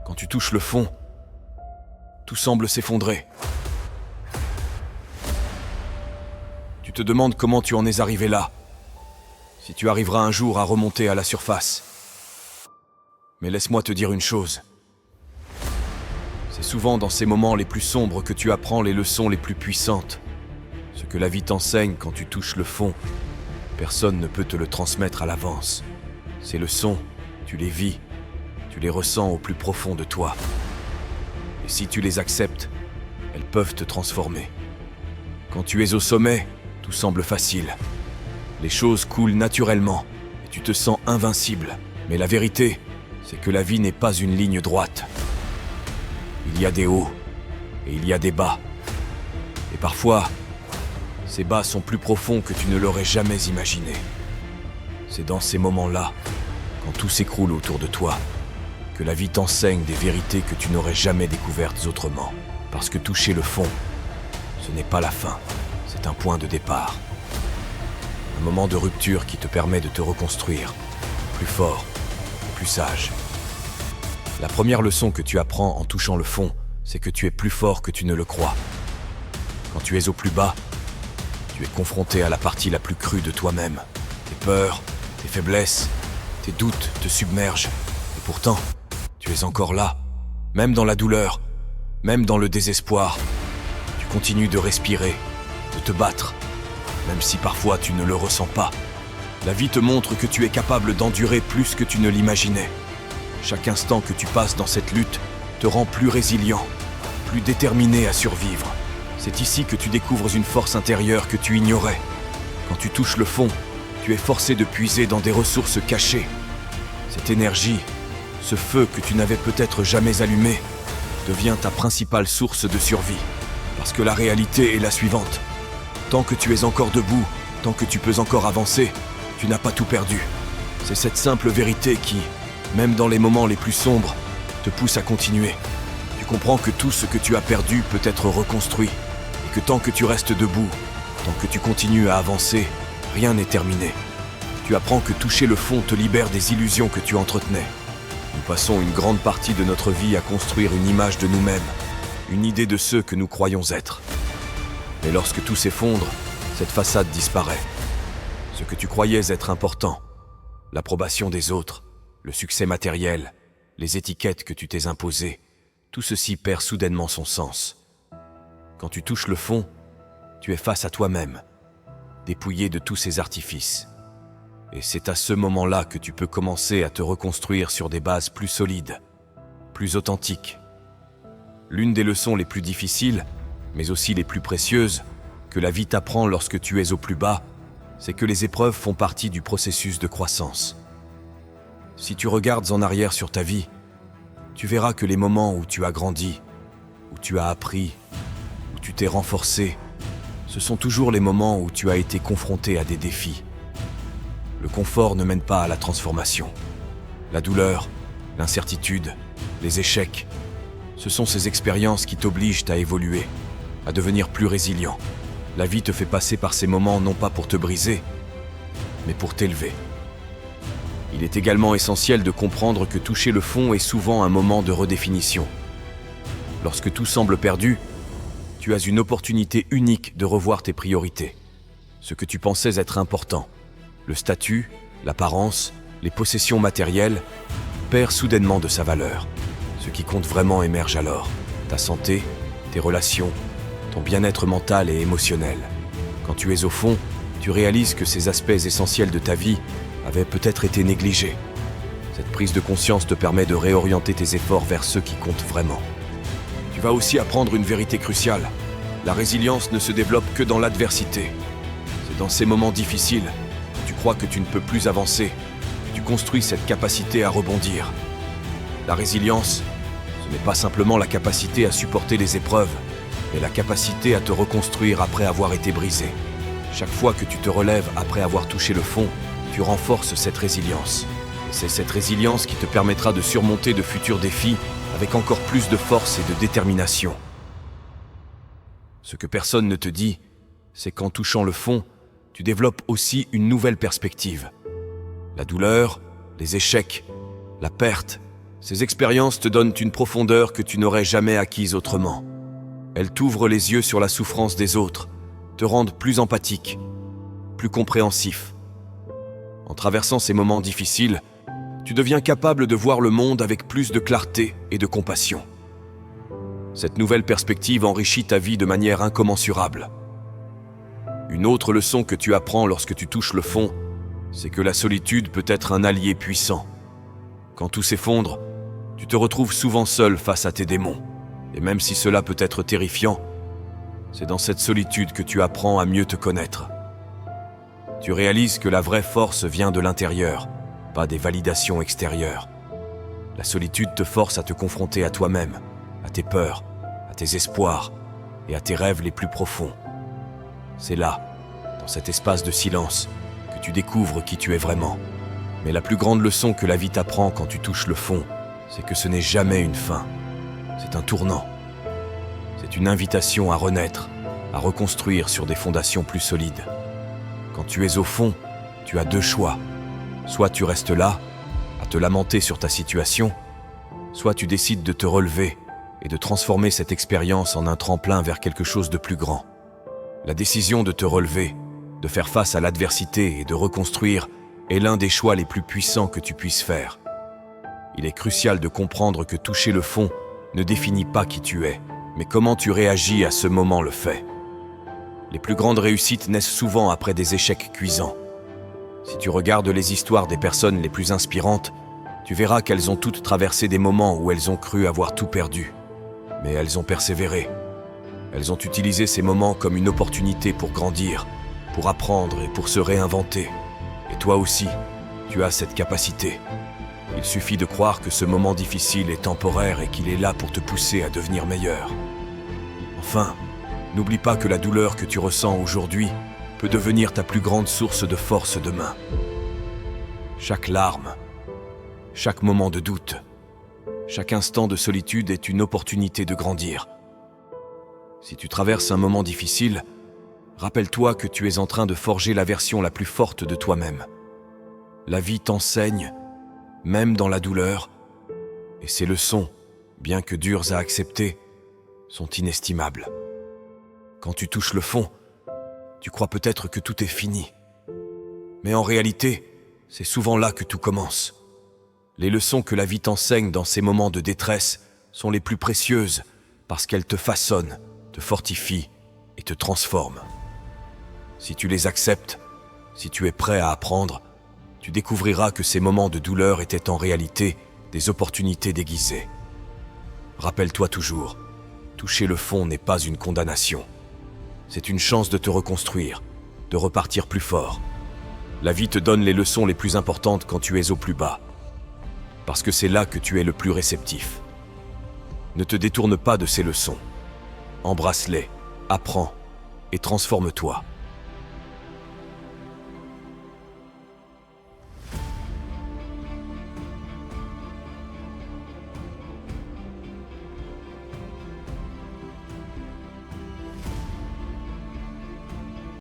Quand tu touches le fond, tout semble s'effondrer. Tu te demandes comment tu en es arrivé là, si tu arriveras un jour à remonter à la surface. Mais laisse-moi te dire une chose. C'est souvent dans ces moments les plus sombres que tu apprends les leçons les plus puissantes. Ce que la vie t'enseigne quand tu touches le fond, personne ne peut te le transmettre à l'avance. Ces leçons, tu les vis, tu les ressens au plus profond de toi. Et si tu les acceptes, elles peuvent te transformer. Quand tu es au sommet, tout semble facile. Les choses coulent naturellement et tu te sens invincible. Mais la vérité, c'est que la vie n'est pas une ligne droite. Il y a des hauts et il y a des bas. Et parfois, ces bas sont plus profonds que tu ne l'aurais jamais imaginé. C'est dans ces moments-là, quand tout s'écroule autour de toi, que la vie t'enseigne des vérités que tu n'aurais jamais découvertes autrement. Parce que toucher le fond, ce n'est pas la fin, c'est un point de départ. Un moment de rupture qui te permet de te reconstruire, plus fort et plus sage. La première leçon que tu apprends en touchant le fond, c'est que tu es plus fort que tu ne le crois. Quand tu es au plus bas, tu es confronté à la partie la plus crue de toi-même. Tes peurs, tes faiblesses, tes doutes te submergent. Et pourtant, tu es encore là, même dans la douleur, même dans le désespoir. Tu continues de respirer, de te battre, même si parfois tu ne le ressens pas. La vie te montre que tu es capable d'endurer plus que tu ne l'imaginais. Chaque instant que tu passes dans cette lutte te rend plus résilient, plus déterminé à survivre. C'est ici que tu découvres une force intérieure que tu ignorais. Quand tu touches le fond, tu es forcé de puiser dans des ressources cachées. Cette énergie, ce feu que tu n'avais peut-être jamais allumé, devient ta principale source de survie. Parce que la réalité est la suivante. Tant que tu es encore debout, tant que tu peux encore avancer, tu n'as pas tout perdu. C'est cette simple vérité qui, même dans les moments les plus sombres, te pousse à continuer. Tu comprends que tout ce que tu as perdu peut être reconstruit, et que tant que tu restes debout, tant que tu continues à avancer, rien n'est terminé. Tu apprends que toucher le fond te libère des illusions que tu entretenais. Nous passons une grande partie de notre vie à construire une image de nous-mêmes, une idée de ceux que nous croyons être. Mais lorsque tout s'effondre, cette façade disparaît. Ce que tu croyais être important, l'approbation des autres, le succès matériel, les étiquettes que tu t'es imposées, tout ceci perd soudainement son sens. Quand tu touches le fond, tu es face à toi-même, dépouillé de tous ces artifices. Et c'est à ce moment-là que tu peux commencer à te reconstruire sur des bases plus solides, plus authentiques. L'une des leçons les plus difficiles, mais aussi les plus précieuses, que la vie t'apprend lorsque tu es au plus bas, c'est que les épreuves font partie du processus de croissance. Si tu regardes en arrière sur ta vie, tu verras que les moments où tu as grandi, où tu as appris, où tu t'es renforcé, ce sont toujours les moments où tu as été confronté à des défis. Le confort ne mène pas à la transformation. La douleur, l'incertitude, les échecs, ce sont ces expériences qui t'obligent à évoluer, à devenir plus résilient. La vie te fait passer par ces moments non pas pour te briser, mais pour t'élever. Il est également essentiel de comprendre que toucher le fond est souvent un moment de redéfinition. Lorsque tout semble perdu, tu as une opportunité unique de revoir tes priorités. Ce que tu pensais être important, le statut, l'apparence, les possessions matérielles, perd soudainement de sa valeur. Ce qui compte vraiment émerge alors. Ta santé, tes relations, ton bien-être mental et émotionnel. Quand tu es au fond, tu réalises que ces aspects essentiels de ta vie avaient peut-être été négligés. Cette prise de conscience te permet de réorienter tes efforts vers ceux qui comptent vraiment. Tu vas aussi apprendre une vérité cruciale. La résilience ne se développe que dans l'adversité. C'est dans ces moments difficiles, où tu crois que tu ne peux plus avancer, que tu construis cette capacité à rebondir. La résilience, ce n'est pas simplement la capacité à supporter les épreuves, mais la capacité à te reconstruire après avoir été brisé. Chaque fois que tu te relèves après avoir touché le fond, tu renforces cette résilience. Et c'est cette résilience qui te permettra de surmonter de futurs défis avec encore plus de force et de détermination. Ce que personne ne te dit, c'est qu'en touchant le fond, tu développes aussi une nouvelle perspective. La douleur, les échecs, la perte, Ces expériences te donnent une profondeur que tu n'aurais jamais acquise autrement. Elles t'ouvrent les yeux sur la souffrance des autres, te rendent plus empathique, plus compréhensif. En traversant ces moments difficiles, tu deviens capable de voir le monde avec plus de clarté et de compassion. Cette nouvelle perspective enrichit ta vie de manière incommensurable. Une autre leçon que tu apprends lorsque tu touches le fond, c'est que la solitude peut être un allié puissant. Quand tout s'effondre, tu te retrouves souvent seul face à tes démons. Et même si cela peut être terrifiant, c'est dans cette solitude que tu apprends à mieux te connaître. Tu réalises que la vraie force vient de l'intérieur, pas des validations extérieures. La solitude te force à te confronter à toi-même, à tes peurs, à tes espoirs et à tes rêves les plus profonds. C'est là, dans cet espace de silence, que tu découvres qui tu es vraiment. Mais la plus grande leçon que la vie t'apprend quand tu touches le fond, c'est que ce n'est jamais une fin. C'est un tournant. C'est une invitation à renaître, à reconstruire sur des fondations plus solides. Quand tu es au fond, tu as deux choix. Soit tu restes là, à te lamenter sur ta situation, soit tu décides de te relever et de transformer cette expérience en un tremplin vers quelque chose de plus grand. La décision de te relever, de faire face à l'adversité et de reconstruire est l'un des choix les plus puissants que tu puisses faire. Il est crucial de comprendre que toucher le fond ne définit pas qui tu es, mais comment tu réagis à ce moment le fait. Les plus grandes réussites naissent souvent après des échecs cuisants. Si tu regardes les histoires des personnes les plus inspirantes, tu verras qu'elles ont toutes traversé des moments où elles ont cru avoir tout perdu. Mais elles ont persévéré. Elles ont utilisé ces moments comme une opportunité pour grandir, pour apprendre et pour se réinventer. Et toi aussi, tu as cette capacité. Il suffit de croire que ce moment difficile est temporaire et qu'il est là pour te pousser à devenir meilleur. Enfin, n'oublie pas que la douleur que tu ressens aujourd'hui peut devenir ta plus grande source de force demain. Chaque larme, chaque moment de doute, chaque instant de solitude est une opportunité de grandir. Si tu traverses un moment difficile, rappelle-toi que tu es en train de forger la version la plus forte de toi-même. La vie t'enseigne, même dans la douleur, et ces leçons, bien que dures à accepter, sont inestimables. Quand tu touches le fond, tu crois peut-être que tout est fini. Mais en réalité, c'est souvent là que tout commence. Les leçons que la vie t'enseigne dans ces moments de détresse sont les plus précieuses parce qu'elles te façonnent, te fortifient et te transforment. Si tu les acceptes, si tu es prêt à apprendre, tu découvriras que ces moments de douleur étaient en réalité des opportunités déguisées. Rappelle-toi toujours, toucher le fond n'est pas une condamnation. C'est une chance de te reconstruire, de repartir plus fort. La vie te donne les leçons les plus importantes quand tu es au plus bas, parce que c'est là que tu es le plus réceptif. Ne te détourne pas de ces leçons. Embrasse-les, apprends et transforme-toi.